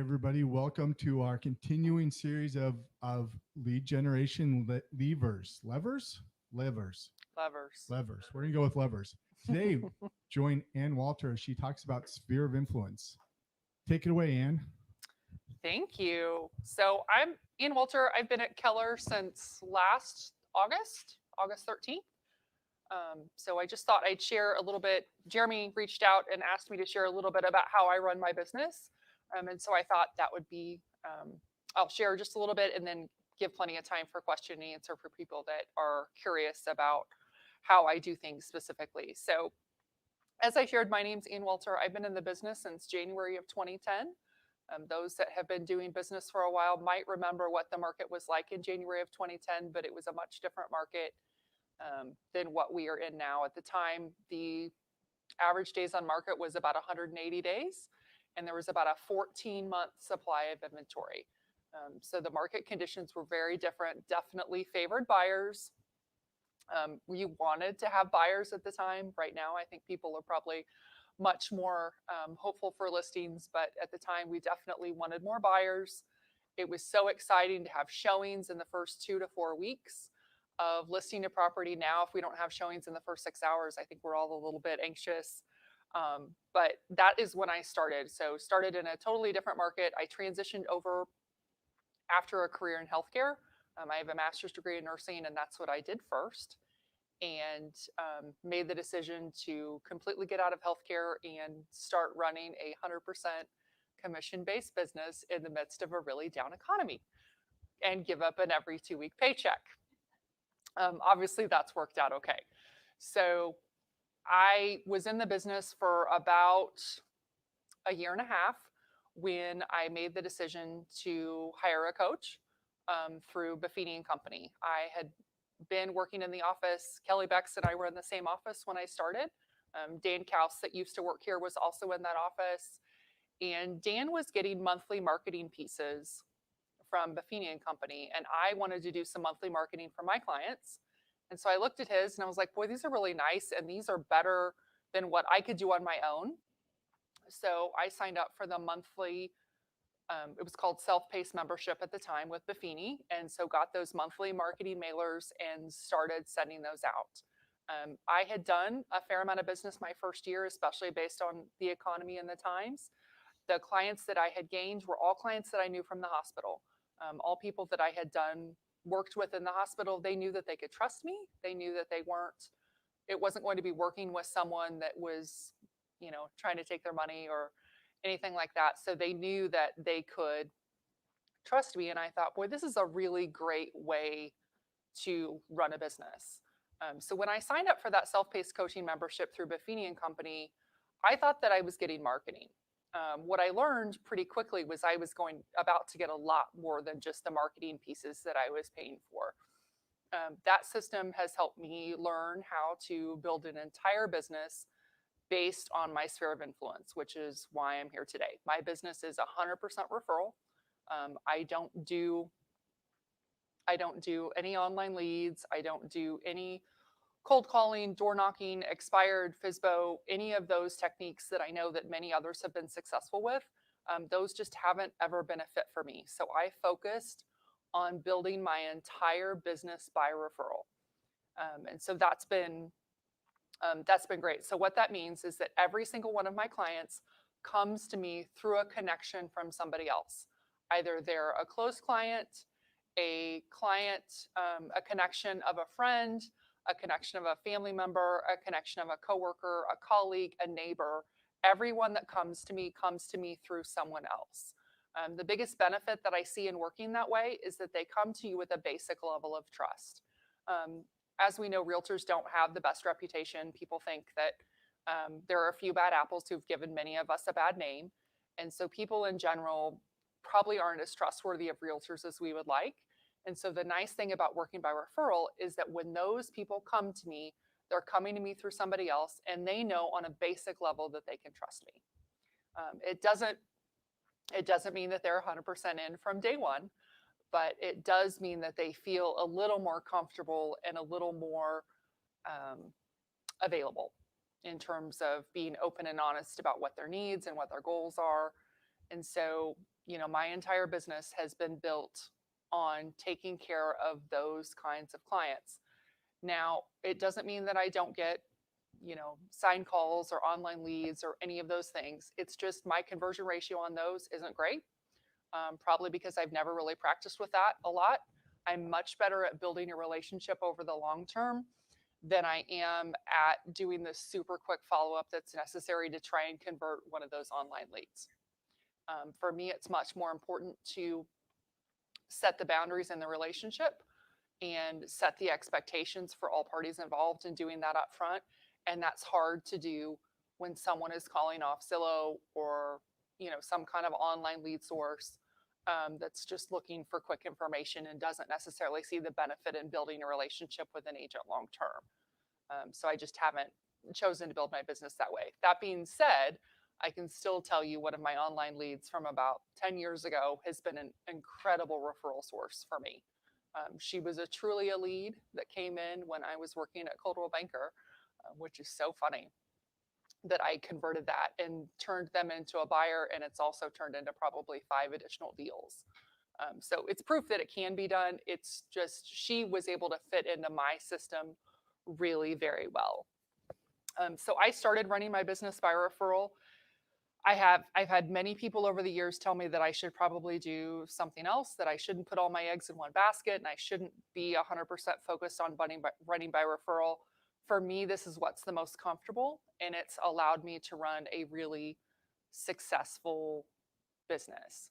everybody. Welcome to our continuing series of lead generation Lovers. levers. We're gonna go with levers today. Join Ann Walter as she talks about sphere of influence. Take it away, Ann. Thank you. So I'm Ian Walter. I've been at Keller since last August 13th. So I just thought I'd share a little bit. Jeremy reached out and asked me to share a little bit about how I run my business. And so I thought that would be, I'll share just a little bit and then give plenty of time for question and answer for people that are curious about how I do things specifically. So as I shared, my name's Ian Walter. I've been in the business since January of 2010. Those that have been doing business for a while might remember what the market was like in January of 2010, but it was a much different market than what we are in now. At the time, the average days on market was about 180 days, and there was about a 14-month supply of inventory. So the market conditions were very different, definitely favored buyers. We wanted to have buyers at the time. Right now, I think people are probably much more hopeful for listings, but at the time, we definitely wanted more buyers. It was so exciting to have showings in the first 2 to 4 weeks of listing a property. Now, if we don't have showings in the first 6 hours, I think we're all a little bit anxious. But that is when I started. So started in a totally different market. I transitioned over after a career in healthcare. I have a master's degree in nursing, and that's what I did first. And made the decision to completely get out of healthcare and start running a 100% commission-based business in the midst of a really down economy and give up an every 2-week paycheck. Obviously, that's worked out okay. So I was in the business for about a year and a half when I made the decision to hire a coach through Buffini and Company. I had been working in the office. Kelly Becks and I were in the same office when I started. Dan Kaus, that used to work here, was also in that office. And Dan was getting monthly marketing pieces from Buffini and Company, and I wanted to do some monthly marketing for my clients. And so I looked at his and I was like, boy, these are really nice, and these are better than what I could do on my own. So I signed up for the monthly, it was called self-paced membership at the time with Buffini, and so got those monthly marketing mailers and started sending those out. I had done a fair amount of business my first year, especially based on the economy and the times. The clients that I had gained were all clients that I knew from the hospital. All people that I had worked with in the hospital. They knew that they could trust me. They knew that it wasn't going to be working with someone that was, trying to take their money or anything like that. So they knew that they could trust me. And I thought, boy, this is a really great way to run a business. So when I signed up for that self-paced coaching membership through Buffini and Company, I thought that I was getting marketing. What I learned pretty quickly was I was about to get a lot more than just the marketing pieces that I was paying for. That system has helped me learn how to build an entire business based on my sphere of influence, which is why I'm here today. My business is 100% referral. I don't do any online leads. I don't do any cold calling, door knocking, expired, FSBO, any of those techniques that I know that many others have been successful with. Those just haven't ever been a fit for me. So I focused on building my entire business by referral. And so that's been great. So what that means is that every single one of my clients comes to me through a connection from somebody else. Either they're a close client, a connection of a friend, a connection of a family member, a connection of a coworker, a colleague, a neighbor. Everyone that comes to me through someone else. The biggest benefit that I see in working that way is that they come to you with a basic level of trust. As we know, realtors don't have the best reputation. People think that there are a few bad apples who've given many of us a bad name. And so people in general probably aren't as trustworthy of realtors as we would like. And so the nice thing about working by referral is that when those people come to me, they're coming to me through somebody else, and they know on a basic level that they can trust me. It doesn't mean that they're 100% in from day one, but it does mean that they feel a little more comfortable and a little more available in terms of being open and honest about what their needs and what their goals are. And so, my entire business has been built on taking care of those kinds of clients. Now, it doesn't mean that I don't get, sign calls or online leads or any of those things. It's just my conversion ratio on those isn't great, probably because I've never really practiced with that a lot. I'm much better at building a relationship over the long term than I am at doing the super quick follow up that's necessary to try and convert one of those online leads. For me, it's much more important to set the boundaries in the relationship and set the expectations for all parties involved in doing that up front. And that's hard to do when someone is calling off Zillow or some kind of online lead source, that's just looking for quick information and doesn't necessarily see the benefit in building a relationship with an agent long term. So I just haven't chosen to build my business that way. That being said, I can still tell you one of my online leads from about 10 years ago has been an incredible referral source for me. She was truly a lead that came in when I was working at Coldwell Banker, which is so funny that I converted that and turned them into a buyer. And it's also turned into probably 5 additional deals. So it's proof that it can be done. It's just she was able to fit into my system really very well. So I started running my business by referral. I've had many people over the years tell me that I should probably do something else, that I shouldn't put all my eggs in one basket, and I shouldn't be 100% focused on running by referral. For me, this is what's the most comfortable, and it's allowed me to run a really successful business.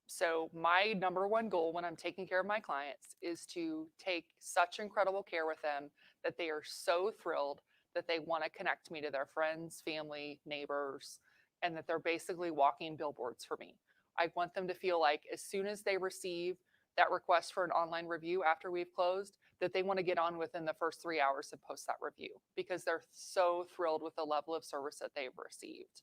So my number one goal when I'm taking care of my clients is to take such incredible care with them that they are so thrilled that they want to connect me to their friends, family, neighbors, and that they're basically walking billboards for me. I want them to feel like as soon as they receive that request for an online review after we've closed, that they want to get on within the first 3 hours and post that review because they're so thrilled with the level of service that they've received.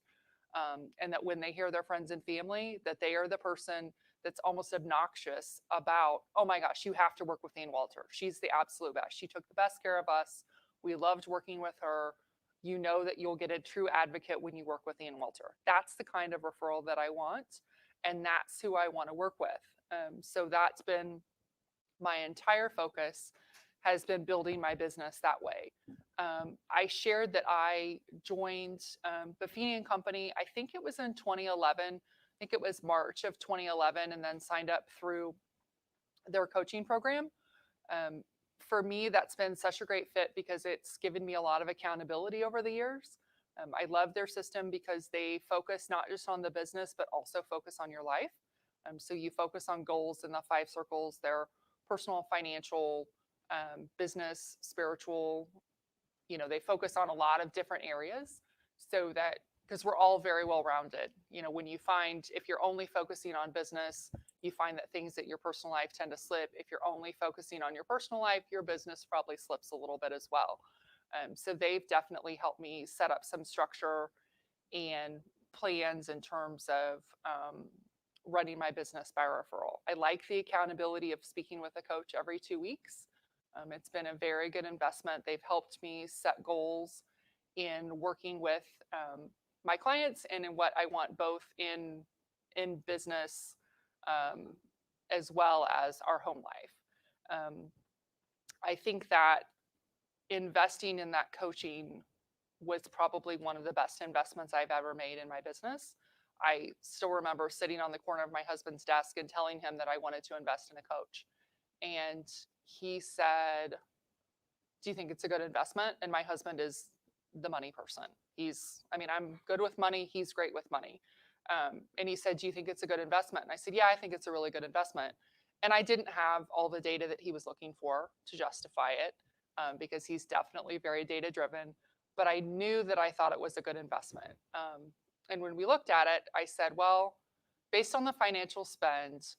And that when they hear their friends and family, that they are the person that's almost obnoxious about, oh my gosh, you have to work with Ann Walter. She's the absolute best. She took the best care of us. We loved working with her. You know that you'll get a true advocate when you work with Ann Walter. That's the kind of referral that I want, and that's who I want to work with. So that's been my entire focus, has been building my business that way. I shared that I joined Buffini and Company. I think it was in 2011. I think it was March of 2011, and then signed up through their coaching program. For me, that's been such a great fit because it's given me a lot of accountability over the years. I love their system because they focus not just on the business, but also focus on your life. So you focus on goals in the 5 circles. They're personal, financial, business, spiritual. They focus on a lot of different areas so that, because we're all very well rounded. When you find, if you're only focusing on business, you find that things at your personal life tend to slip. If you're only focusing on your personal life, your business probably slips a little bit as well. So they've definitely helped me set up some structure and plans in terms of running my business by referral. I like the accountability of speaking with a coach every 2 weeks. It's been a very good investment. They've helped me set goals in working with my clients and in what I want both in business, as well as our home life. I think that investing in that coaching was probably one of the best investments I've ever made in my business. I still remember sitting on the corner of my husband's desk and telling him that I wanted to invest in a coach. And he said, "Do you think it's a good investment?" And my husband is the money person. I'm good with money. He's great with money. And he said, "Do you think it's a good investment?" And I said, "Yeah, I think it's a really good investment." And I didn't have all the data that he was looking for to justify it, because he's definitely very data driven. But I knew that I thought it was a good investment. And when we looked at it, I said, well, based on the financial spend,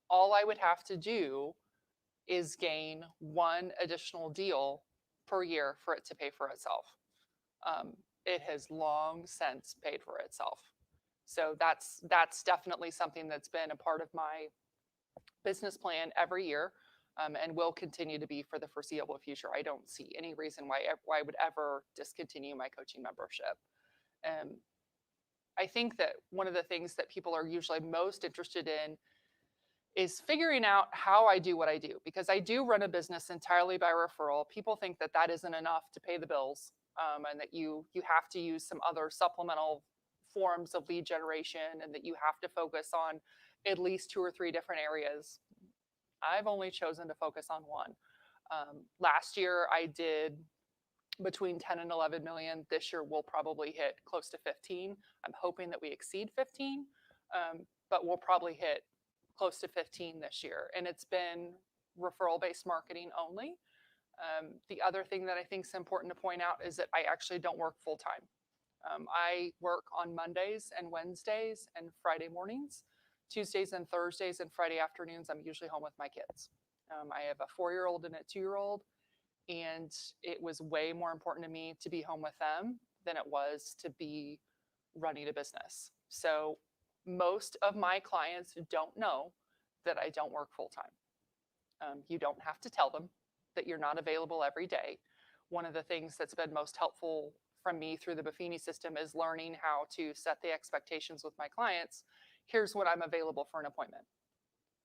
all I would have to do is gain 1 additional deal per year for it to pay for itself. It has long since paid for itself. So that's definitely something that's been a part of my business plan every year, and will continue to be for the foreseeable future. I don't see any reason why I would ever discontinue my coaching membership. I think that one of the things that people are usually most interested in is figuring out how I do what I do, because I do run a business entirely by referral. People think that that isn't enough to pay the bills, and that you have to use some other supplemental forms of lead generation, and that you have to focus on at least 2 or 3 different areas. I've only chosen to focus on one. Last year, I did between 10 and 11 million. This year, we'll probably hit close to 15. I'm hoping that we exceed 15, but we'll probably hit close to 15 this year. And it's been referral based marketing only. The other thing that I think is important to point out is that I actually don't work full time. I work on Mondays and Wednesdays and Friday mornings. Tuesdays and Thursdays and Friday afternoons, I'm usually home with my kids. I have a 4-year-old and a 2-year-old, and it was way more important to me to be home with them than it was to be running a business. So most of my clients don't know that I don't work full time. You don't have to tell them that you're not available every day. One of the things that's been most helpful from me through the Buffini system is learning how to set the expectations with my clients. Here's when I'm available for an appointment,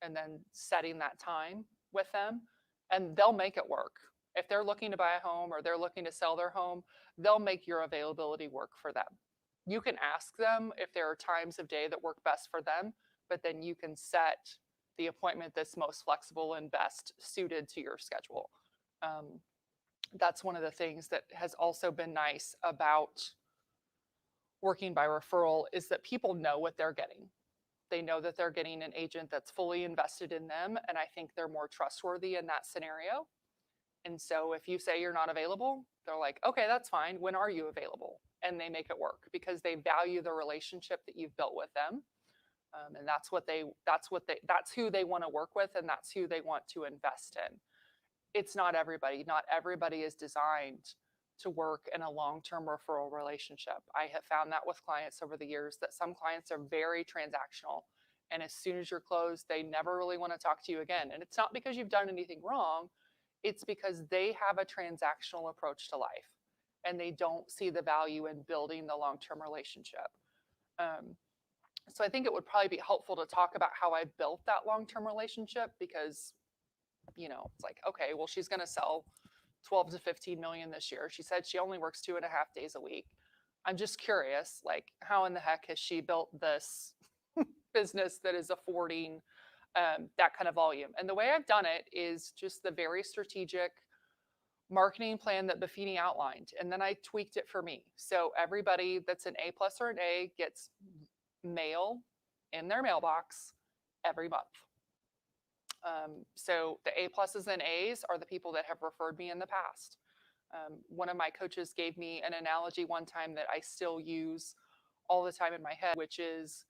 and then setting that time with them, and they'll make it work. If they're looking to buy a home or they're looking to sell their home, they'll make your availability work for them. You can ask them if there are times of day that work best for them, but then you can set the appointment that's most flexible and best suited to your schedule. That's one of the things that has also been nice about working by referral, is that people know what they're getting. They know that they're getting an agent that's fully invested in them, and I think they're more trustworthy in that scenario. And so if you say you're not available, they're like, okay, that's fine. When are you available? And they make it work because they value the relationship that you've built with them. And that's who they want to work with, and that's who they want to invest in. It's not everybody. Not everybody is designed to work in a long-term referral relationship. I have found that with clients over the years, that some clients are very transactional. And as soon as you're closed, they never really want to talk to you again. And it's not because you've done anything wrong. It's because they have a transactional approach to life, and they don't see the value in building the long-term relationship. So I think it would probably be helpful to talk about how I built that long-term relationship, because, it's like, okay, well, she's going to sell 12 to 15 million this year. She said she only works 2.5 days a week. I'm just curious, like, how in the heck has she built this business that is affording that kind of volume? And the way I've done it is just the very strategic marketing plan that Buffini outlined. And then I tweaked it for me. So everybody that's an A+ or an A gets mail in their mailbox every month. So the A+ and A's are the people that have referred me in the past. One of my coaches gave me an analogy one time that I still use all the time in my head, which is,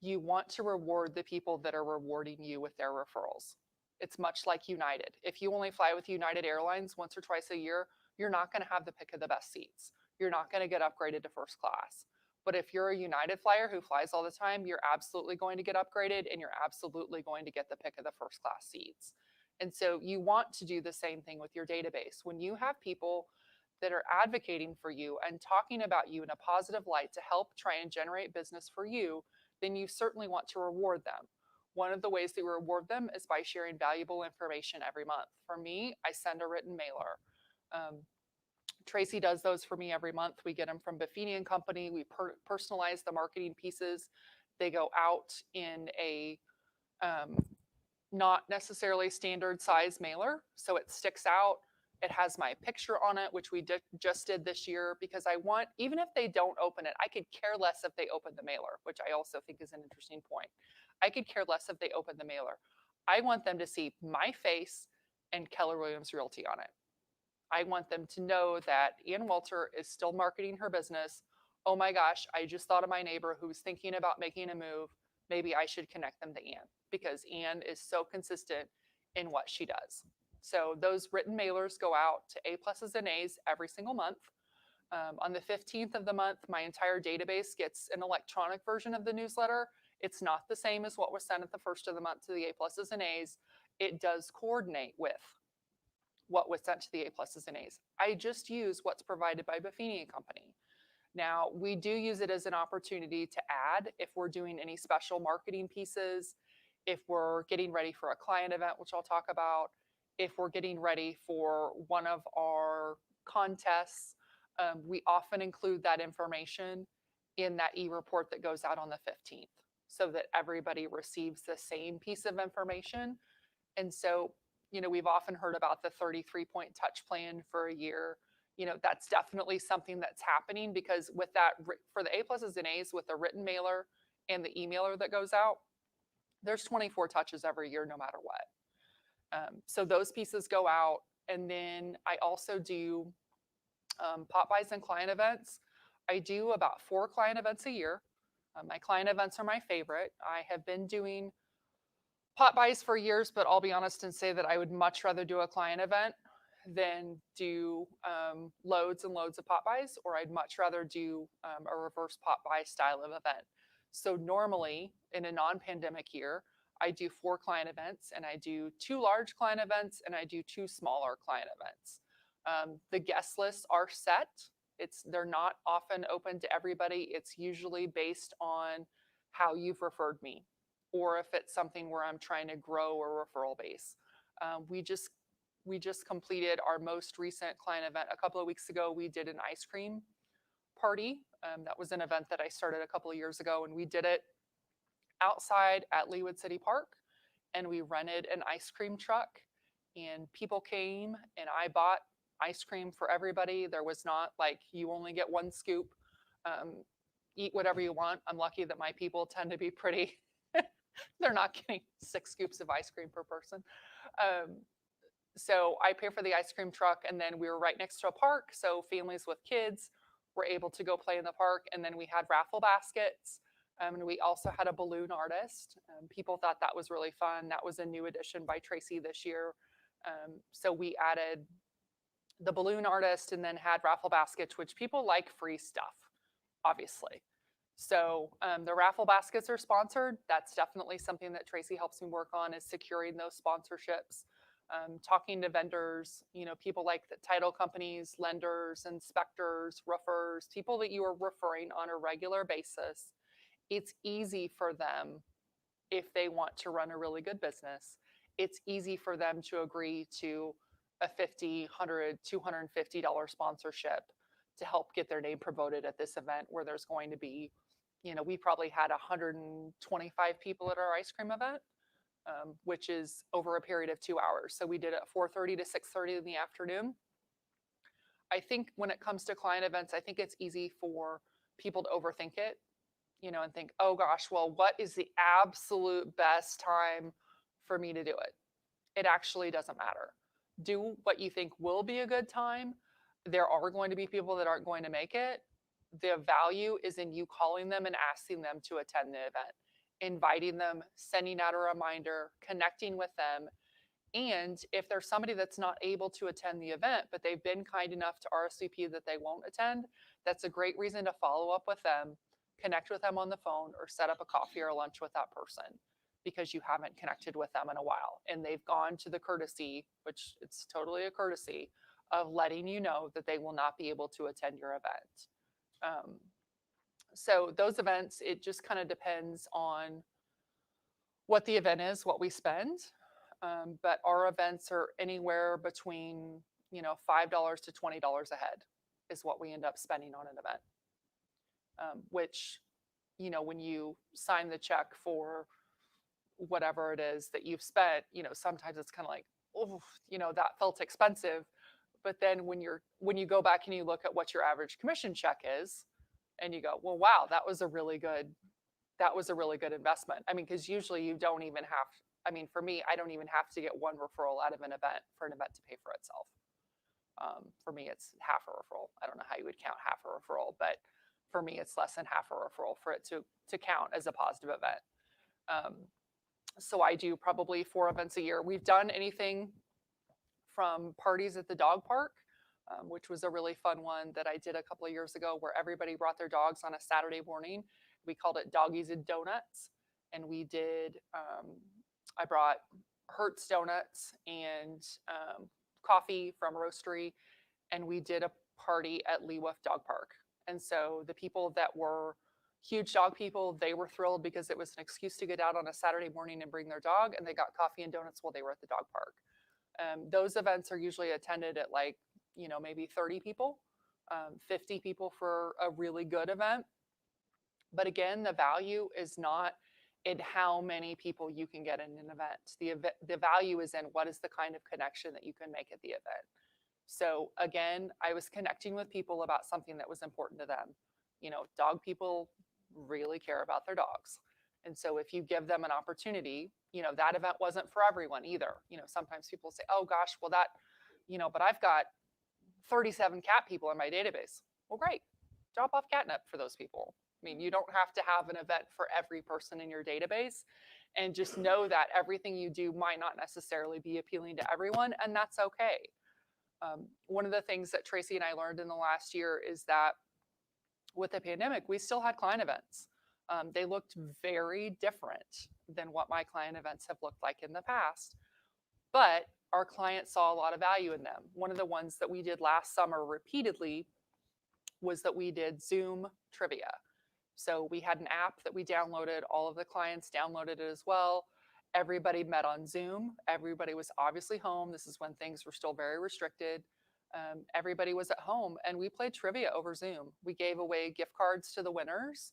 you want to reward the people that are rewarding you with their referrals. It's much like United. If you only fly with United Airlines once or twice a year, you're not going to have the pick of the best seats. You're not going to get upgraded to first class. But if you're a United flyer who flies all the time, you're absolutely going to get upgraded, and you're absolutely going to get the pick of the first class seats. And so you want to do the same thing with your database. When you have people that are advocating for you and talking about you in a positive light to help try and generate business for you, then you certainly want to reward them. One of the ways that we reward them is by sharing valuable information every month. For me, I send a written mailer. Tracy does those for me every month. We get them from Buffini & Company. We personalize the marketing pieces. They go out in a not necessarily standard size mailer, so it sticks out. It has my picture on it, which we just did this year, because I want, even if they don't open it, I could care less if they open the mailer, which I also think is an interesting point. I could care less if they open the mailer. I want them to see my face and Keller Williams Realty on it. I want them to know that Ann Walter is still marketing her business. Oh my gosh, I just thought of my neighbor who's thinking about making a move. Maybe I should connect them to Ann, because Ann is so consistent in what she does. So those written mailers go out to A+ and A's every single month. On the 15th of the month, my entire database gets an electronic version of the newsletter. It's not the same as what was sent at the first of the month to the A+ and A's. It does coordinate with what was sent to the A+ and A's. I just use what's provided by Buffini & Company. Now, we do use it as an opportunity to add if we're doing any special marketing pieces, if we're getting ready for a client event, which I'll talk about, if we're getting ready for one of our contests. We often include that information in that e-report that goes out on the 15th so that everybody receives the same piece of information. And so, we've often heard about the 33-point touch plan for a year. That's definitely something that's happening because with that, for the A pluses and A's with the written mailer and the emailer that goes out, there's 24 touches every year, no matter what. So those pieces go out. And then I also do pop buys and client events. I do about 4 client events a year. My client events are my favorite. I have been doing pop buys for years, but I'll be honest and say that I would much rather do a client event than do loads and loads of pop buys, or I'd much rather do a reverse pop buy style of event. So normally in a non-pandemic year, I do 4 client events, and I do 2 large client events, and I do 2 smaller client events. The guest lists are set. They're not often open to everybody. It's usually based on how you've referred me, or if it's something where I'm trying to grow a referral base. We just completed our most recent client event a couple of weeks ago. We did an ice cream party. That was an event that I started a couple of years ago, and we did it outside at Leawood City Park, and we rented an ice cream truck, and people came, and I bought ice cream for everybody. There was not like, you only get 1 scoop, eat whatever you want. I'm lucky that my people tend to be pretty, they're not getting 6 scoops of ice cream per person. So I pay for the ice cream truck, and then we were right next to a park. So families with kids were able to go play in the park. And then we had raffle baskets. And we also had a balloon artist. People thought that was really fun. That was a new addition by Tracy this year. So we added the balloon artist and then had raffle baskets, which people like free stuff, obviously. So the raffle baskets are sponsored. That's definitely something that Tracy helps me work on, is securing those sponsorships. Talking to vendors, people like the title companies, lenders, inspectors, roofers, people that you are referring on a regular basis. It's easy for them, if they want to run a really good business, it's easy for them to agree to a $50, $100, $250 sponsorship to help get their name promoted at this event where there's going to be, we probably had 125 people at our ice cream event, which is over a period of 2 hours. So we did it at 4:30 to 6:30 in the afternoon. I think when it comes to client events, I think it's easy for people to overthink it, and think, oh gosh, well, what is the absolute best time for me to do it? It actually doesn't matter. Do what you think will be a good time. There are going to be people that aren't going to make it. The value is in you calling them and asking them to attend the event, inviting them, sending out a reminder, connecting with them. And if there's somebody that's not able to attend the event, but they've been kind enough to RSVP that they won't attend, that's a great reason to follow up with them, connect with them on the phone, or set up a coffee or lunch with that person, because you haven't connected with them in a while. And they've gone to the courtesy, which it's totally a courtesy, of letting you know that they will not be able to attend your event. So those events, it just kind of depends on what the event is, what we spend. But our events are anywhere between, $5 to $20 a head is what we end up spending on an event. Which, when you sign the check for whatever it is that you've spent, sometimes it's kind of like, oh, that felt expensive. But then when you go back and you look at what your average commission check is, and you go, well, wow, that was a really good investment. I mean, because usually you don't even have, for me, I don't even have to get 1 referral out of an event for an event to pay for itself. For me, it's half a referral. I don't know how you would count half a referral, but for me, it's less than half a referral for it to count as a positive event. So I do probably 4 events a year. We've done anything from parties at the dog park, which was a really fun one that I did a couple of years ago, where everybody brought their dogs on a Saturday morning. We called it Doggies and Donuts. And we did, I brought Hertz Donuts and coffee from Roastery, and we did a party at Leawood Dog Park. And so the people that were huge dog people, they were thrilled because it was an excuse to get out on a Saturday morning and bring their dog, and they got coffee and donuts while they were at the dog park. Those events are usually attended at like, maybe 30 people, 50 people for a really good event. But again, the value is not in how many people you can get in an event. The value is in what is the kind of connection that you can make at the event. So again, I was connecting with people about something that was important to them. Dog people really care about their dogs. And so if you give them an opportunity, that event wasn't for everyone either. Sometimes people say, oh gosh, well but I've got 37 cat people in my database. Well, great. Drop off catnip for those people. I mean, you don't have to have an event for every person in your database, and just know that everything you do might not necessarily be appealing to everyone, and that's okay. One of the things that Tracy and I learned in the last year is that with the pandemic, we still had client events. They looked very different than what my client events have looked like in the past, but our clients saw a lot of value in them. One of the ones that we did last summer repeatedly was that we did Zoom trivia. So we had an app that we downloaded. All of the clients downloaded it as well. Everybody met on Zoom. Everybody was obviously home. This is when things were still very restricted. Everybody was at home, and we played trivia over Zoom. We gave away gift cards to the winners.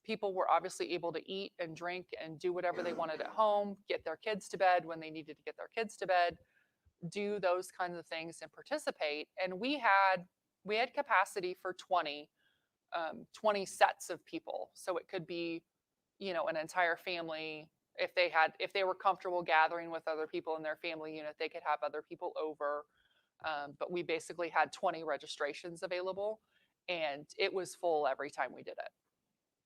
People were obviously able to eat and drink and do whatever they wanted at home, get their kids to bed when they needed to get their kids to bed, do those kinds of things and participate. And we had capacity for 20 sets of people. So it could be, an entire family. If they were comfortable gathering with other people in their family unit, they could have other people over. But we basically had 20 registrations available, and it was full every time we did it.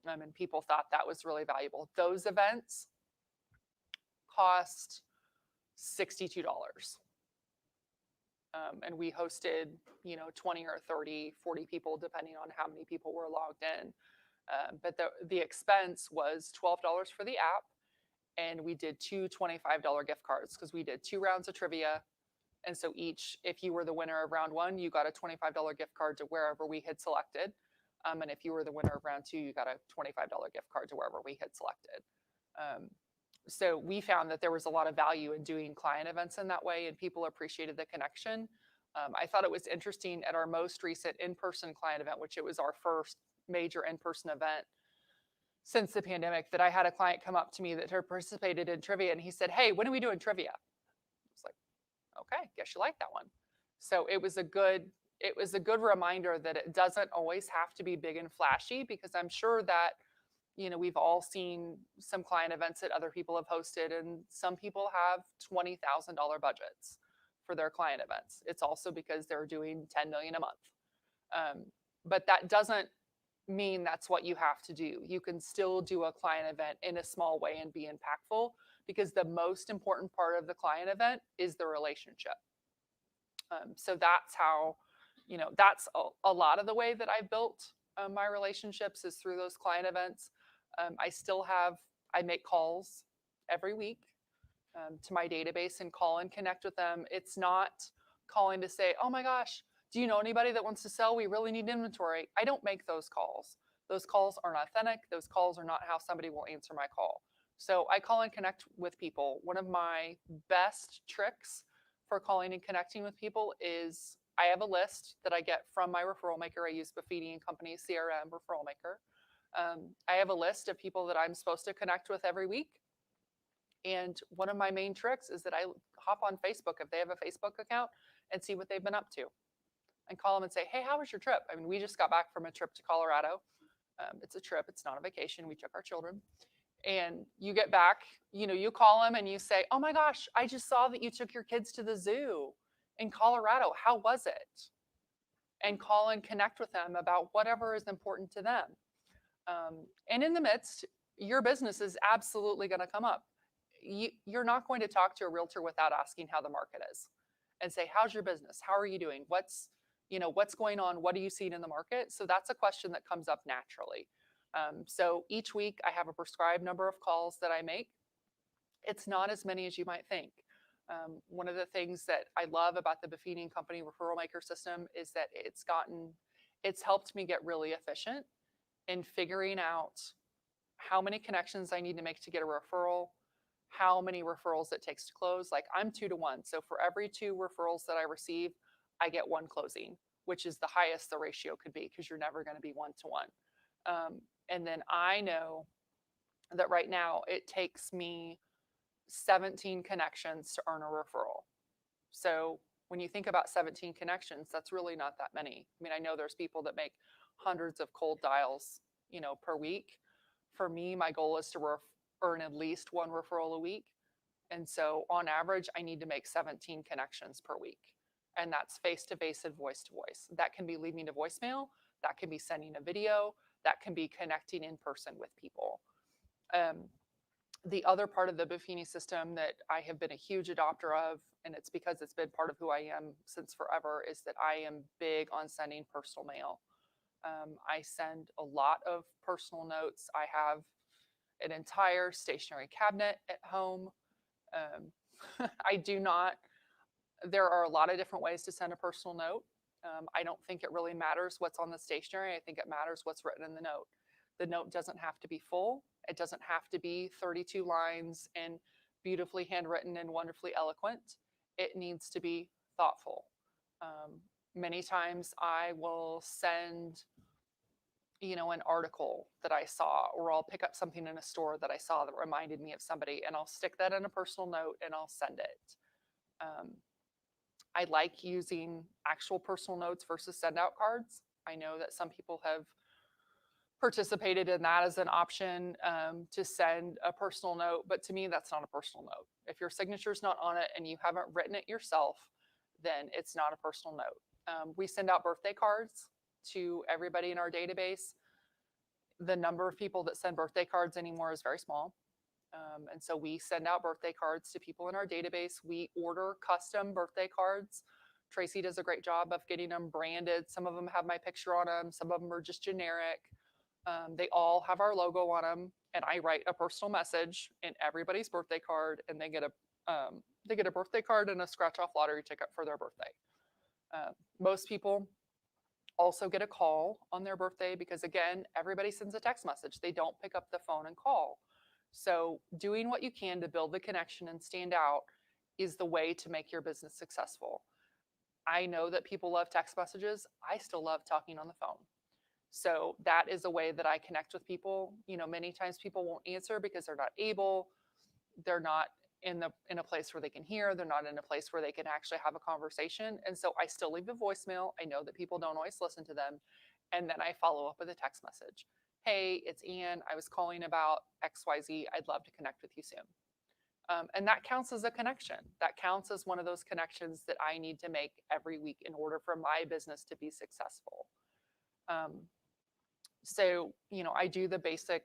And people thought that was really valuable. Those events cost $62. And we hosted, 20 or 30, 40 people, depending on how many people were logged in. But the expense was $12 for the app, and we did two $25 gift cards because we did 2 rounds of trivia. And so if you were the winner of round 1, you got a $25 gift card to wherever we had selected. And if you were the winner of round 2, you got a $25 gift card to wherever we had selected. So we found that there was a lot of value in doing client events in that way, and people appreciated the connection. I thought it was interesting at our most recent in-person client event, which it was our first major in-person event since the pandemic, that I had a client come up to me that had participated in trivia, and he said, hey, when are we doing trivia? I was like, okay, guess you like that one. So it was a good reminder that it doesn't always have to be big and flashy, because I'm sure that we've all seen some client events that other people have hosted, and some people have $20,000 budgets for their client events. It's also because they're doing 10 million a month. But that doesn't mean that's what you have to do. You can still do a client event in a small way and be impactful, because the most important part of the client event is the relationship. So that's how, that's a lot of the way that I've built my relationships, is through those client events. I make calls every week to my database and call and connect with them. It's not calling to say, oh my gosh, do you know anybody that wants to sell? We really need inventory. I don't make those calls. Those calls aren't authentic. Those calls are not how somebody will answer my call. So I call and connect with people. One of my best tricks for calling and connecting with people is I have a list that I get from my referral maker. I use Buffini & Company CRM referral maker. I have a list of people that I'm supposed to connect with every week. And one of my main tricks is that I hop on Facebook if they have a Facebook account and see what they've been up to, and call them and say, hey, how was your trip? I mean, we just got back from a trip to Colorado. It's a trip. It's not a vacation. We took our children. And you get back, you call them and you say, oh my gosh, I just saw that you took your kids to the zoo in Colorado. How was it? And call and connect with them about whatever is important to them. And in the midst, your business is absolutely going to come up. You're not going to talk to a realtor without asking how the market is, and say, how's your business? How are you doing? What's going on? What are you seeing in the market? So that's a question that comes up naturally. So each week I have a prescribed number of calls that I make. It's not as many as you might think. One of the things that I love about the Buffini & Company referral maker system is that it's helped me get really efficient in figuring out how many connections I need to make to get a referral, how many referrals it takes to close. Like I'm 2 to 1. So for every 2 referrals that I receive, I get 1 closing, which is the highest the ratio could be because you're never going to be 1 to 1. And then I know that right now it takes me 17 connections to earn a referral. So when you think about 17 connections, that's really not that many. I mean, I know there's people that make hundreds of cold dials, per week. For me, my goal is to earn at least 1 referral a week. And so on average, I need to make 17 connections per week. And that's face to face and voice to voice. That can be leaving a voicemail, that can be sending a video, that can be connecting in person with people. The other part of the Buffini system that I have been a huge adopter of, and it's because it's been part of who I am since forever, is that I am big on sending personal mail. I send a lot of personal notes. I have an entire stationery cabinet at home. I do not, there are a lot of different ways to send a personal note. I don't think it really matters what's on the stationery. I think it matters what's written in the note. The note doesn't have to be full. It doesn't have to be 32 lines and beautifully handwritten and wonderfully eloquent. It needs to be thoughtful. Many times I will send, an article that I saw, or I'll pick up something in a store that I saw that reminded me of somebody, and I'll stick that in a personal note and I'll send it. I like using actual personal notes versus send out cards. I know that some people have participated in that as an option to send a personal note, but to me, that's not a personal note. If your signature's not on it and you haven't written it yourself, then it's not a personal note. We send out birthday cards to everybody in our database. The number of people that send birthday cards anymore is very small. And so we send out birthday cards to people in our database. We order custom birthday cards. Tracy does a great job of getting them branded. Some of them have my picture on them. Some of them are just generic. They all have our logo on them, and I write a personal message in everybody's birthday card, and they get a birthday card and a scratch-off lottery ticket for their birthday. Most people also get a call on their birthday because, again, everybody sends a text message. They don't pick up the phone and call. So doing what you can to build the connection and stand out is the way to make your business successful. I know that people love text messages. I still love talking on the phone. So that is a way that I connect with people. Many times people won't answer because they're not able. They're not in a place where they can hear. They're not in a place where they can actually have a conversation. And so I still leave a voicemail. I know that people don't always listen to them. And then I follow up with a text message. Hey, it's Ann. I was calling about XYZ. I'd love to connect with you soon. And that counts as a connection. That counts as one of those connections that I need to make every week in order for my business to be successful. So, I do the basic,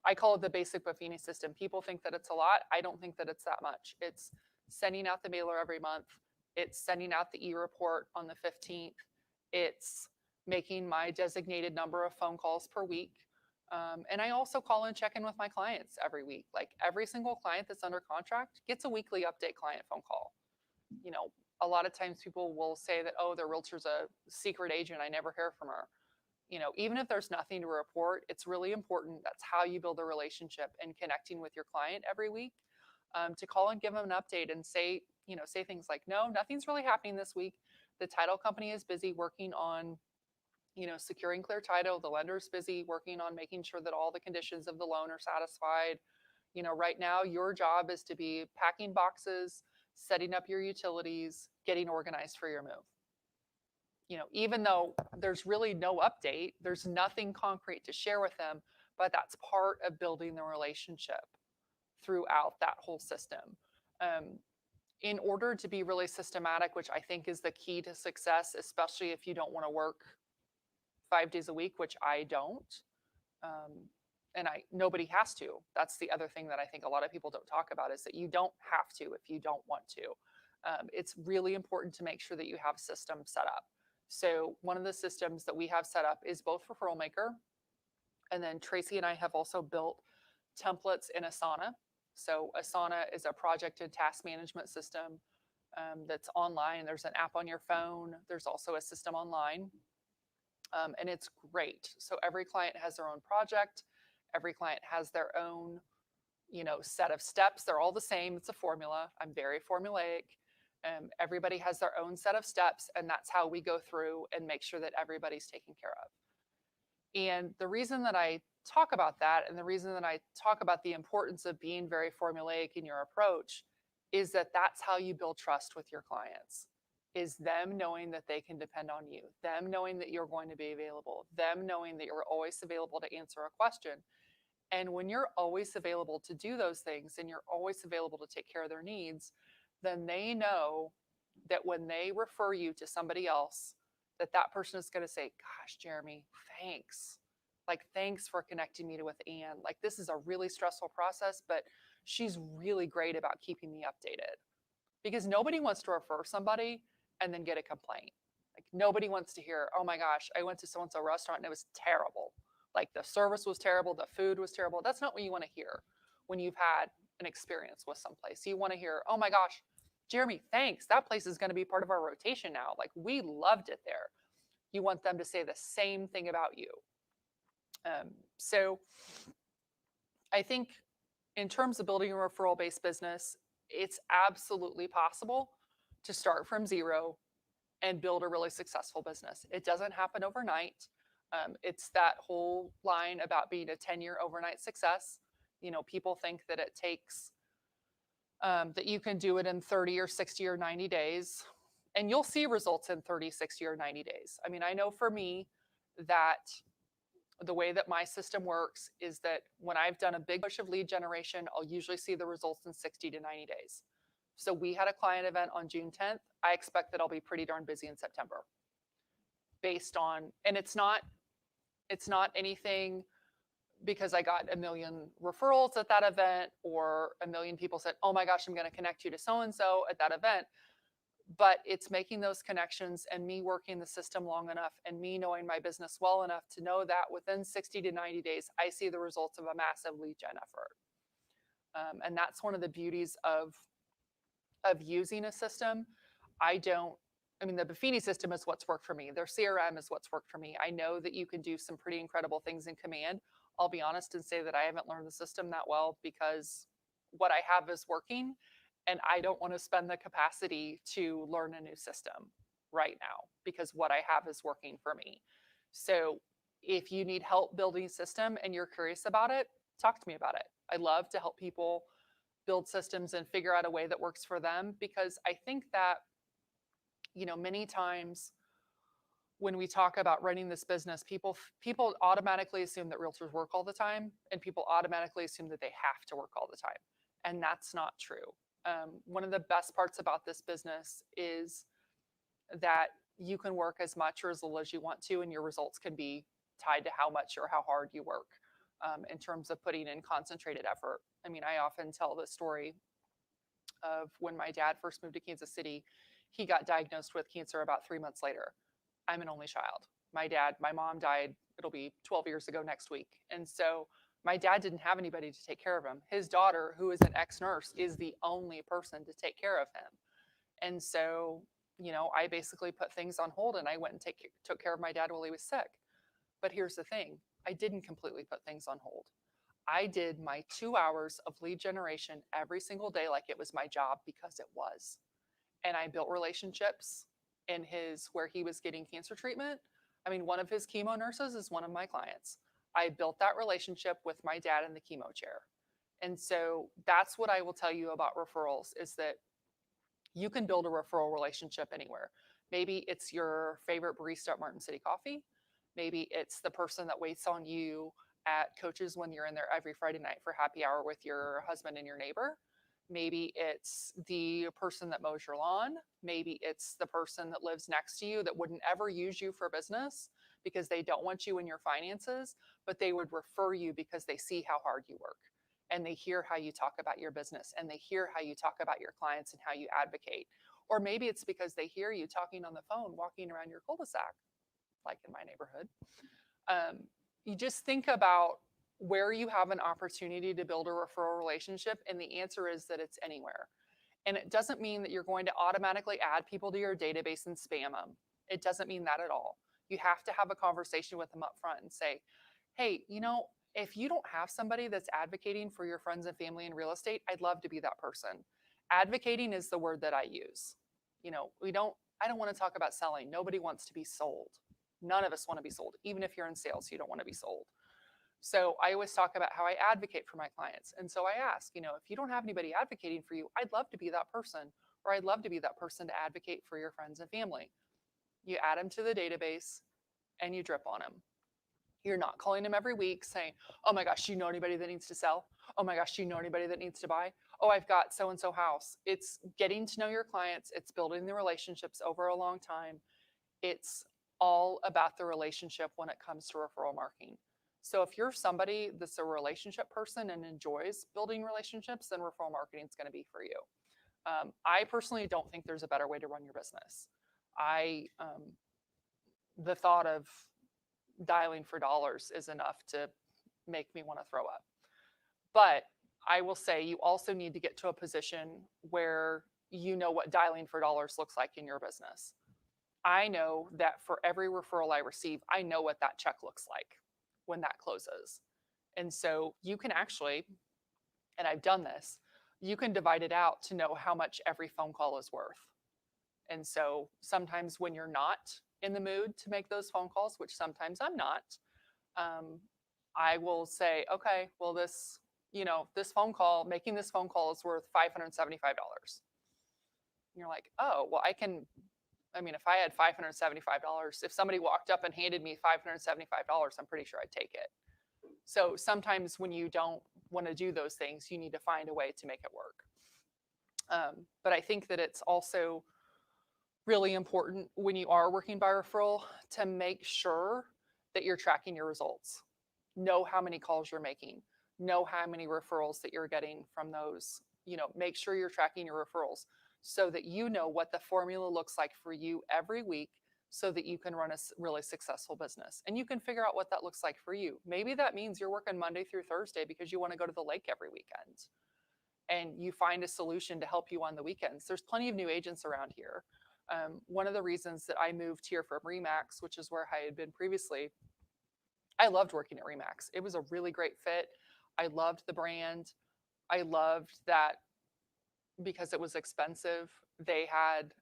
I call it the basic Buffini system. People think that it's a lot. I don't think that it's that much. It's sending out the mailer every month. It's sending out the e-report on the 15th. It's making my designated number of phone calls per week. And I also call and check in with my clients every week. Like every single client that's under contract gets a weekly update client phone call. A lot of times people will say that, oh, their realtor's a secret agent. I never hear from her. Even if there's nothing to report, it's really important. That's how you build a relationship and connecting with your client every week, to call and give them an update and say things like, no, nothing's really happening this week. The title company is busy working on, securing clear title. The lender's busy working on making sure that all the conditions of the loan are satisfied. Right now, your job is to be packing boxes, setting up your utilities, getting organized for your move. Even though there's really no update, there's nothing concrete to share with them, but that's part of building the relationship throughout that whole system. In order to be really systematic, which I think is the key to success, especially if you don't want to work 5 days a week, which I don't, and nobody has to. That's the other thing that I think a lot of people don't talk about, is that you don't have to if you don't want to. It's really important to make sure that you have systems set up. So one of the systems that we have set up is both Referral Maker, and then Tracy and I have also built templates in Asana. So Asana is a project and task management system that's online. There's an app on your phone. There's also a system online. And it's great. So every client has their own project. Every client has their own, set of steps. They're all the same. It's a formula. I'm very formulaic. Everybody has their own set of steps, and that's how we go through and make sure that everybody's taken care of. And the reason that I talk about that, and the reason that I talk about the importance of being very formulaic in your approach, is that that's how you build trust with your clients, is them knowing that they can depend on you, them knowing that you're going to be available, them knowing that you're always available to answer a question. And when you're always available to do those things and you're always available to take care of their needs, then they know that when they refer you to somebody else, that that person is going to say, gosh, Jeremy, thanks. Like, thanks for connecting me with Anne. Like, this is a really stressful process, but she's really great about keeping me updated. Because nobody wants to refer somebody and then get a complaint. Like, nobody wants to hear, oh my gosh, I went to so and so restaurant and it was terrible. Like, the service was terrible, the food was terrible. That's not what you want to hear when you've had an experience with someplace. You want to hear, oh my gosh, Jeremy, thanks. That place is going to be part of our rotation now. Like, we loved it there. You want them to say the same thing about you. So I think in terms of building a referral-based business, it's absolutely possible to start from zero and build a really successful business. It doesn't happen overnight. It's that whole line about being a 10-year overnight success. People think that it takes, that you can do it in 30 or 60 or 90 days. And you'll see results in 30, 60, or 90 days. I mean, I know for me that the way that my system works is that when I've done a big push of lead generation, I'll usually see the results in 60 to 90 days. So we had a client event on June 10th. I expect that I'll be pretty darn busy in September based on, and it's not anything because I got a million referrals at that event or a million people said, oh my gosh, I'm going to connect you to so-and-so at that event. But it's making those connections and me working the system long enough and me knowing my business well enough to know that within 60 to 90 days, I see the results of a massive lead gen effort. And that's one of the beauties of using a system. The Buffini system is what's worked for me. Their CRM is what's worked for me. I know that you can do some pretty incredible things in Command. I'll be honest and say that I haven't learned the system that well because what I have is working. And I don't want to spend the capacity to learn a new system right now because what I have is working for me. So if you need help building a system and you're curious about it, talk to me about it. I love to help people build systems and figure out a way that works for them because I think that, many times when we talk about running this business, people automatically assume that realtors work all the time and people automatically assume that they have to work all the time. And that's not true. One of the best parts about this business is that you can work as much or as little as you want to, and your results can be tied to how much or how hard you work in terms of putting in concentrated effort. I mean, I often tell the story of when my dad first moved to Kansas City, he got diagnosed with cancer about 3 months later. I'm an only child. My mom died, it'll be 12 years ago next week. And so my dad didn't have anybody to take care of him. His daughter, who is an ex-nurse, is the only person to take care of him. And so, I basically put things on hold and I went and took care of my dad while he was sick. But here's the thing, I didn't completely put things on hold. I did my 2 hours of lead generation every single day like it was my job because it was. And I built relationships in where he was getting cancer treatment. I mean, one of his chemo nurses is one of my clients. I built that relationship with my dad in the chemo chair. And so that's what I will tell you about referrals is that you can build a referral relationship anywhere. Maybe it's your favorite barista at Martin City Coffee. Maybe it's the person that waits on you at Coach's when you're in there every Friday night for happy hour with your husband and your neighbor. Maybe it's the person that mows your lawn. Maybe it's the person that lives next to you that wouldn't ever use you for business because they don't want you in your finances, but they would refer you because they see how hard you work and they hear how you talk about your business and they hear how you talk about your clients and how you advocate. Or maybe it's because they hear you talking on the phone, walking around your cul-de-sac, like in my neighborhood. You just think about where you have an opportunity to build a referral relationship, and the answer is that it's anywhere. And it doesn't mean that you're going to automatically add people to your database and spam them. It doesn't mean that at all. You have to have a conversation with them up front and say, hey, if you don't have somebody that's advocating for your friends and family in real estate, I'd love to be that person. Advocating is the word that I use. I don't want to talk about selling. Nobody wants to be sold. None of us want to be sold. Even if you're in sales, you don't want to be sold. So I always talk about how I advocate for my clients. And so I ask, if you don't have anybody advocating for you, I'd love to be that person, or I'd love to be that person to advocate for your friends and family. You add them to the database and you drip on them. You're not calling them every week saying, oh my gosh, do you know anybody that needs to sell? Oh my gosh, do you know anybody that needs to buy? Oh, I've got so-and-so house. It's getting to know your clients. It's building the relationships over a long time. It's all about the relationship when it comes to referral marketing. So if you're somebody that's a relationship person and enjoys building relationships, then referral marketing is going to be for you. I personally don't think there's a better way to run your business. The thought of dialing for dollars is enough to make me want to throw up. But I will say you also need to get to a position where you know what dialing for dollars looks like in your business. I know that for every referral I receive, I know what that check looks like when that closes. And so you can actually, and I've done this, you can divide it out to know how much every phone call is worth. And so sometimes when you're not in the mood to make those phone calls, which sometimes I'm not, I will say, okay, well, this making this phone call is worth $575. And you're like, oh, well, if I had $575, if somebody walked up and handed me $575, I'm pretty sure I'd take it. So sometimes when you don't want to do those things, you need to find a way to make it work. But I think that it's also really important when you are working by referral to make sure that you're tracking your results. Know how many calls you're making. Know how many referrals that you're getting from those. Make sure you're tracking your referrals so that you know what the formula looks like for you every week so that you can run a really successful business. And you can figure out what that looks like for you. Maybe that means you're working Monday through Thursday because you want to go to the lake every weekend. And you find a solution to help you on the weekends. There's plenty of new agents around here. One of the reasons that I moved here from Remax, which is where I had been previously, I loved working at Remax. It was a really great fit. I loved the brand. I loved that because it was expensive. They had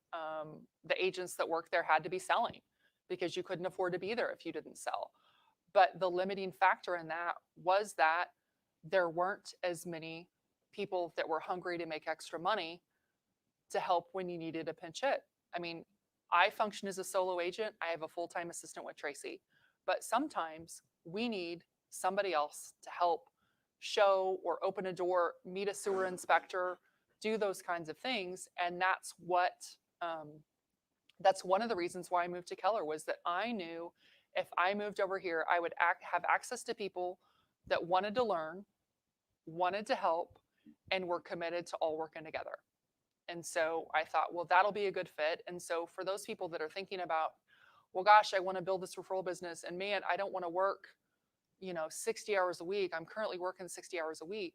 the agents that worked there had to be selling because you couldn't afford to be there if you didn't sell. But the limiting factor in that was that there weren't as many people that were hungry to make extra money to help when you needed a pinch hit. I function as a solo agent. I have a full-time assistant with Tracy, but sometimes we need somebody else to help show or open a door, meet a sewer inspector, do those kinds of things. And that's one of the reasons why I moved to Keller, was that I knew if I moved over here, I would have access to people that wanted to learn, wanted to help, and were committed to all working together. And so I thought, well, that'll be a good fit. And so for those people that are thinking about, well, gosh, I want to build this referral business, and man, I don't want to work, 60 hours a week. I'm currently working 60 hours a week.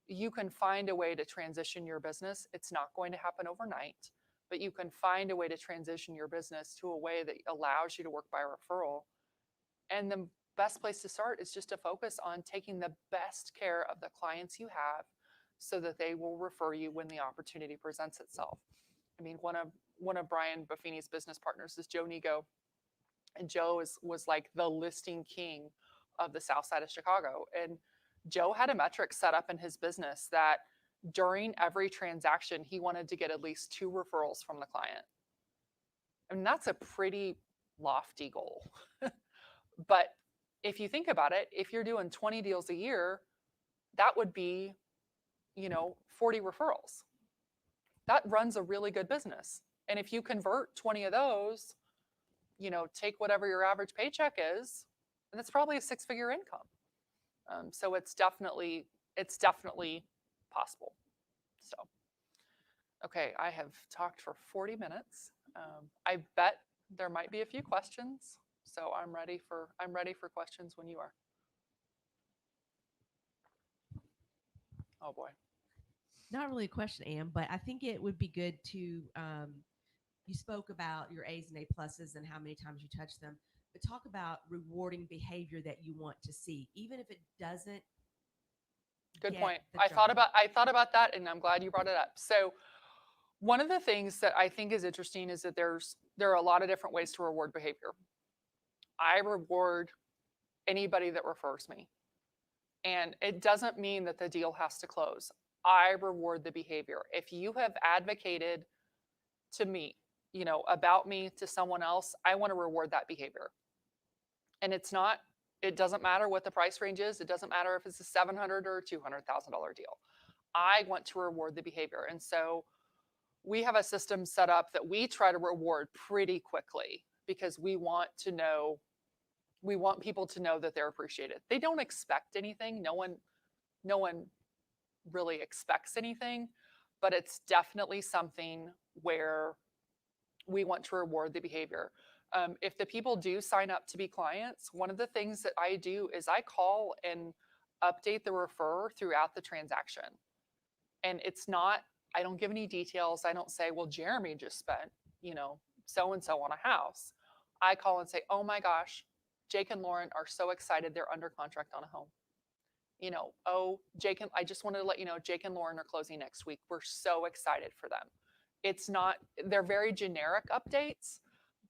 You can find a way to transition your business. It's not going to happen overnight, but you can find a way to transition your business to a way that allows you to work by referral. And the best place to start is just to focus on taking the best care of the clients you have so that they will refer you when the opportunity presents itself. One of Brian Buffini's business partners is Joe Nigo. And Joe was like the listing king of the South Side of Chicago. And Joe had a metric set up in his business that during every transaction, he wanted to get at least 2 referrals from the client. That's a pretty lofty goal. But if you think about it, if you're doing 20 deals a year, that would be 40 referrals. That runs a really good business. And if you convert 20 of those, take whatever your average paycheck is, and that's probably a 6-figure income. So it's definitely possible. So, okay, I have talked for 40 minutes. I bet there might be a few questions. So I'm ready for questions when you are. Oh boy. Not really a question, Ann, but I think it would be good to you spoke about your A's and A pluses and how many times you touch them, but talk about rewarding behavior that you want to see, even if it doesn't Good get point. the I thought job. about that, and I'm glad you brought it up. So one of the things that I think is interesting is that there are a lot of different ways to reward behavior. I reward anybody that refers me. And it doesn't mean that the deal has to close. I reward the behavior. If you have advocated to me, about me to someone else, I want to reward that behavior. And it doesn't matter what the price range is. It doesn't matter if it's a $700 or $200,000 deal. I want to reward the behavior. And so we have a system set up that we try to reward pretty quickly because we want people to know that they're appreciated. They don't expect anything. No one really expects anything, but it's definitely something where we want to reward the behavior. If the people do sign up to be clients, one of the things that I do is I call and update the referrer throughout the transaction. And I don't give any details. I don't say, well, Jeremy just spent, so and so on a house. I call and say, oh my gosh, Jake and Lauren are so excited they're under contract on a home. Oh, I just wanted to let you know, Jake and Lauren are closing next week. We're so excited for them. They're very generic updates,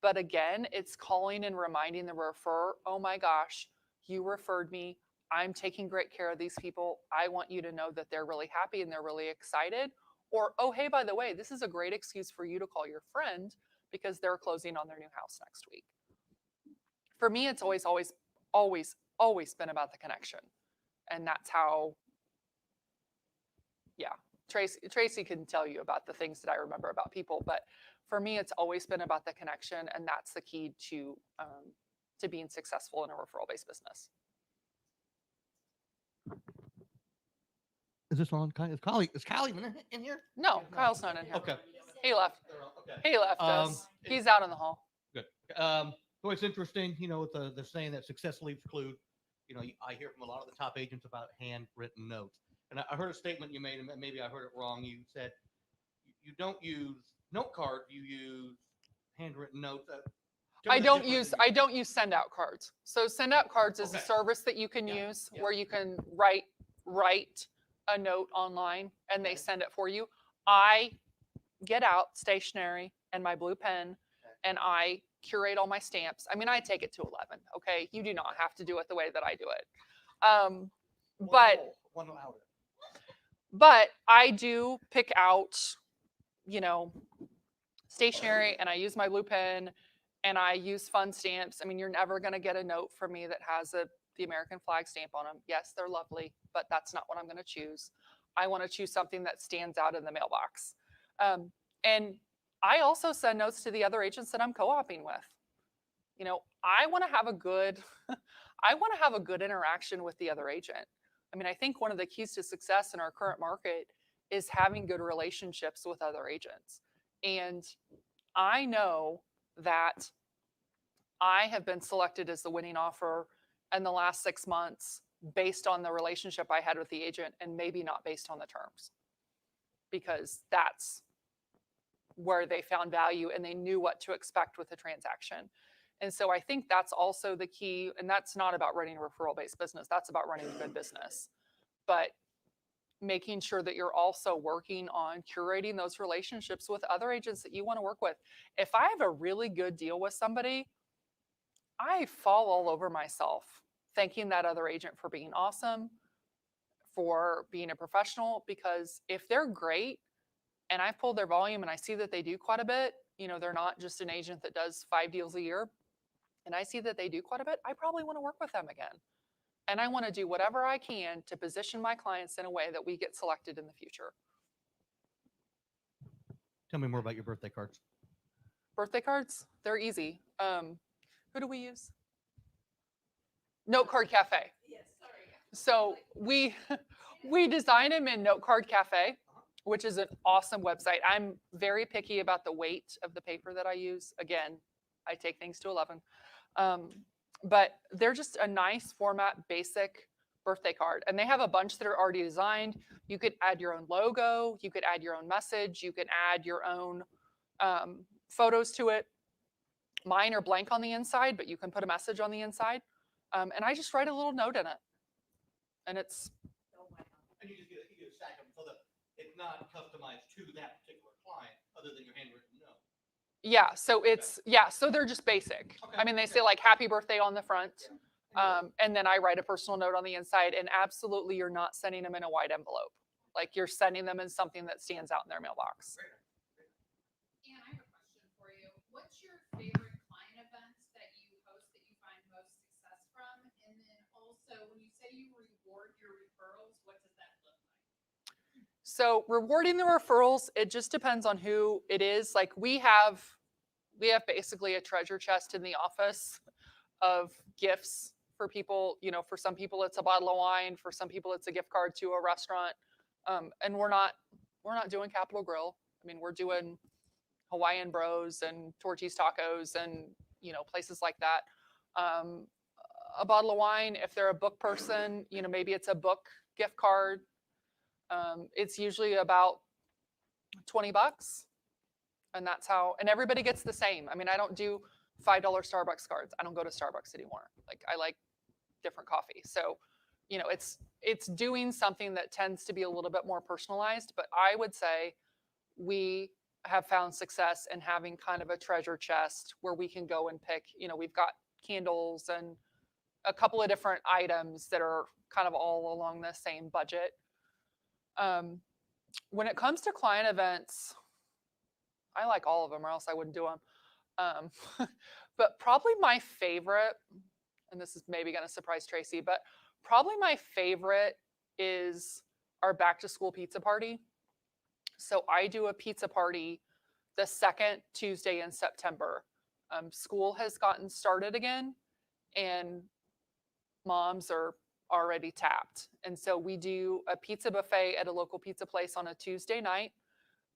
but again, it's calling and reminding the referrer, oh my gosh, you referred me. I'm taking great care of these people. I want you to know that they're really happy and they're really excited. Or, oh, hey, by the way, this is a great excuse for you to call your friend because they're closing on their new house next week. For me, it's always, always, always, always been about the connection. And that's how, yeah, Tracy can tell you about the things that I remember about people. But for me, it's always been about the connection. And that's the key to being successful in a referral-based business. Is this on? Is Kylie in here? No, Kyle's not in here. Okay. He left. Okay. He left us. He's out in the hall. Good. So it's interesting, with the saying that success leaves clue. I hear from a lot of the top agents about handwritten notes. And I heard a statement you made, and maybe I heard it wrong. You said you don't use note card, you use handwritten notes. I don't use send out cards. So send out cards is a Okay. service that you can use Yeah. where you can write a note online and they Okay. send it for you. I get out stationery and my blue pen and I curate all my stamps. I mean, I take it to 11. Okay. You do not have to do it the way that I do it. One louder. But I do pick out, stationery and I use my blue pen and I use fun stamps. I mean, you're never going to get a note from me that has the American flag stamp on them. Yes, they're lovely, but that's not what I'm going to choose. I want to choose something that stands out in the mailbox. And I also send notes to the other agents that I'm co-oping with. I want to have a good, interaction with the other agent. I mean, I think one of the keys to success in our current market is having good relationships with other agents. And I know that I have been selected as the winning offer in the last 6 months based on the relationship I had with the agent and maybe not based on the terms, because that's where they found value and they knew what to expect with the transaction. And so I think that's also the key. And that's not about running a referral-based business. That's about running a good business. But making sure that you're also working on curating those relationships with other agents that you want to work with. If I have a really good deal with somebody, I fall all over myself thanking that other agent for being awesome, for being a professional, because if they're great and I've pulled their volume and I see that they do quite a bit, they're not just an agent that does 5 deals a year, and I see that they do quite a bit, I probably want to work with them again. And I want to do whatever I can to position my clients in a way that we get selected in the future. Tell me more about your birthday cards. Birthday cards, they're easy. Who do we use? Note Card Cafe. Yes, sorry. So we design them in Note Card Cafe, which is an awesome website. I'm very picky about the weight of the paper that I use. Again, I take things to 11. But they're just a nice format, basic birthday card. And they have a bunch that are already designed. You could add your own logo. You could add your own message. You could add your own photos to it. Mine are blank on the inside, but you can put a message on the inside. And I just write a little note in it. And it's, And you get a stack of them so that it's not customized to that particular client other than your handwritten note. yeah, so it's, yeah, so they're just basic. Okay, I mean, they okay. say like happy birthday on the front. Yeah. And then I write a personal note on the inside, and absolutely you're not sending them in a white envelope. Like you're sending them in something that stands out in their mailbox. Ann, I have a question for you. What's your favorite client events that you host that you find most success from? And then also, when you say you reward your referrals, what does that look like? So rewarding the referrals, it just depends on who it is. Like we have basically a treasure chest in the office of gifts for people. You know, for some people it's a bottle of wine, for some people it's a gift card to a restaurant. And we're not doing Capital Grill. I mean, we're doing Hawaiian Bros and Torchy's Tacos and, you know, places like that. A bottle of wine, if they're a book person, you know, maybe it's a book gift card. It's usually about $20. And that's how, and everybody gets the same. I mean, I don't do $5 Starbucks cards. I don't go to Starbucks anymore. Like I like different coffee. So, you know, it's doing something that tends to be a little bit more personalized, but I would say we have found success in having kind of a treasure chest where we can go and pick, you know, we've got candles and a couple of different items that are kind of all along the same budget. When it comes to client events, I like all of them or else I wouldn't do them. But probably my favorite, and this is maybe going to surprise Tracy, but probably my favorite is our back to school pizza party. So I do a pizza party the second Tuesday in September. School has gotten started again and moms are already tapped. And so we do a pizza buffet at a local pizza place on a Tuesday night.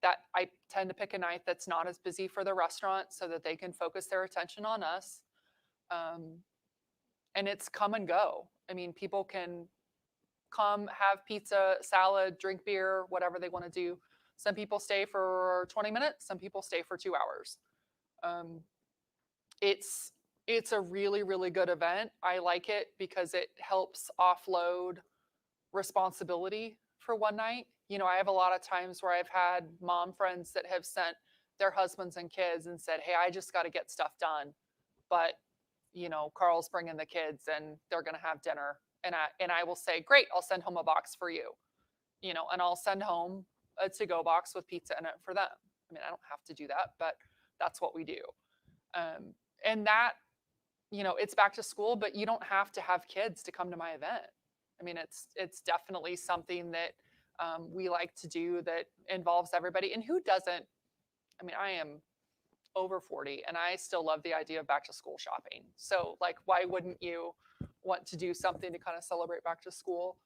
That I tend to pick a night that's not as busy for the restaurant so that they can focus their attention on us. And it's come and go. I mean, people can come, have pizza, salad, drink beer, whatever they want to do. Some people stay for 20 minutes. Some people stay for 2 hours. It's a really, really good event. I like it because it helps offload responsibility for one night. You know, I have a lot of times where I've had mom friends that have sent their husbands and kids and said, hey, I just got to get stuff done. But, you know, Carl's bringing the kids and they're going to have dinner. And I will say, great, I'll send home a box for you. You know, and I'll send home a to-go box with pizza in it for them. I mean, I don't have to do that, but that's what we do. And that, you know, it's back to school, but you don't have to have kids to come to my event. I mean, it's definitely something that we like to do that involves everybody. And who doesn't? I mean, I am over 40 and I still love the idea of back to school shopping. So like, why wouldn't you want to do something to kind of celebrate back to school?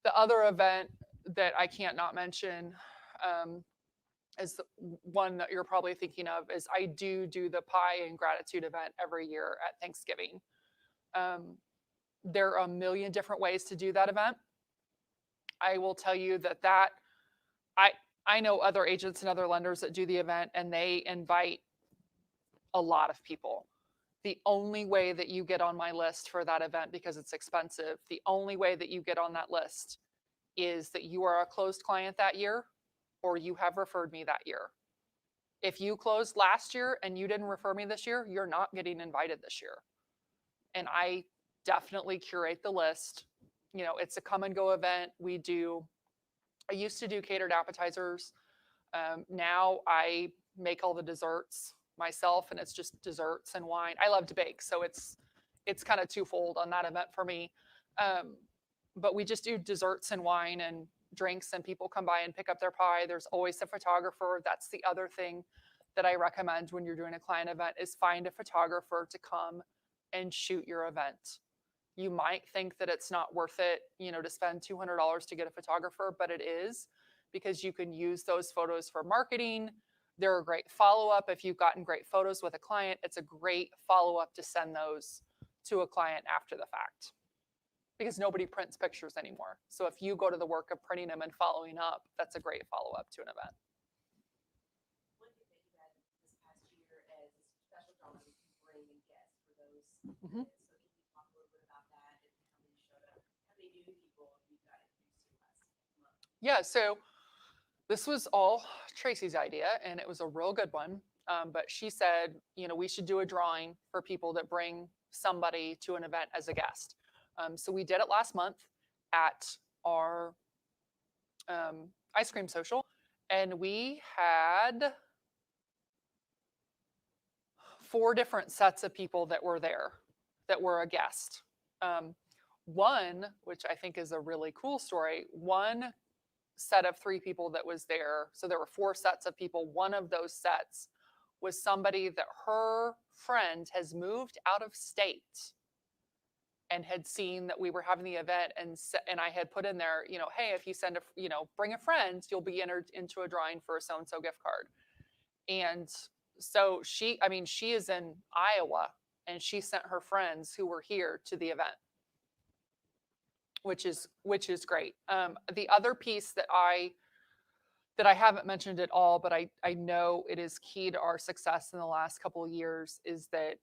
The other event that I can't not mention is one that you're probably thinking of is I do the pie and gratitude event every year at Thanksgiving. There are a million different ways to do that event. I will tell you that I know other agents and other lenders that do the event and they invite a lot of people. The only way that you get on my list for that event, because it's expensive, the only way that you get on that list is that you are a closed client that year or you have referred me that year. If you closed last year and you didn't refer me this year, you're not getting invited this year. And I definitely curate the list. You know, it's a come and go event. I used to do catered appetizers. Now I make all the desserts myself and it's just desserts and wine. I love to bake, so it's kind of twofold on that event for me. But we just do desserts and wine and drinks and people come by and pick up their pie. There's always a photographer. That's the other thing that I recommend when you're doing a client event is find a photographer to come and shoot your event. You might think that it's not worth it, you know, to spend $200 to get a photographer, but it is because you can use those photos for marketing. They're a great follow-up. If you've gotten great photos with a client, it's a great follow-up to send those to a client after the fact because nobody prints pictures anymore. So if you go to the work of printing them and following up, that's a great follow-up to an event. One thing that you had this past year Mhm. So can you talk a little bit about that and how many showed up? How many new people you got introduced to last month? Yeah, so this was all Tracy's idea, and it was a real good one. But she said, we should do a drawing for people that bring somebody to an event as a guest. So we did it last month at our ice cream social, and we had 4 different sets of people that were there that were a guest. One, which I think is a really cool story, one set of 3 people that was there. So there were 4 sets of people. One of those sets was somebody that her friend has moved out of state and had seen that we were having the event, and I had put in there, hey, if you send bring a friend, you'll be entered into a drawing for a so and so gift card. And so she is in Iowa, and she sent her friends who were here to the event, which is great. The other piece that I haven't mentioned at all, but I know it is key to our success in the last couple of years, is that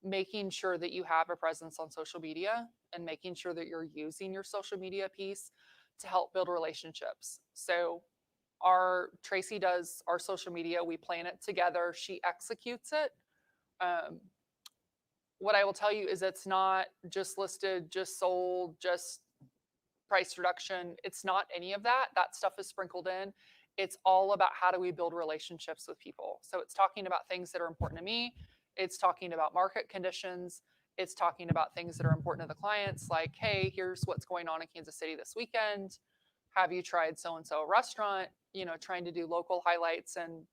making sure that you have a presence on social media and making sure that you're using your social media piece to help build relationships. So Tracy does our social media, we plan it together, she executes it. What I will tell you is it's not just listed, just sold, just price reduction. It's not any of that. That stuff is sprinkled in. It's all about how do we build relationships with people. So it's talking about things that are important to me. It's talking about market conditions. It's talking about things that are important to the clients, like, hey, here's what's going on in Kansas City this weekend. Have you tried so-and-so restaurant? Trying to do local highlights and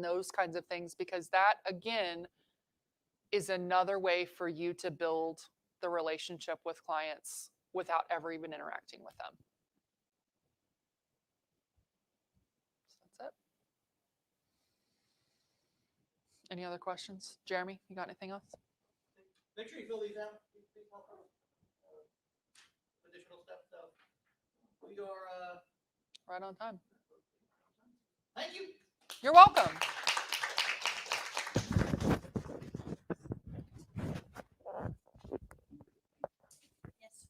those kinds of things, because that, again, is another way for you to build the relationship with clients without ever even interacting with them. So that's it. Any other questions? Jeremy, you got anything else? Make sure you fill these out. Please help us. Additional steps. We are. Right on time. Thank you. You're welcome. Yes.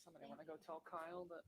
Somebody want to go tell Kyle that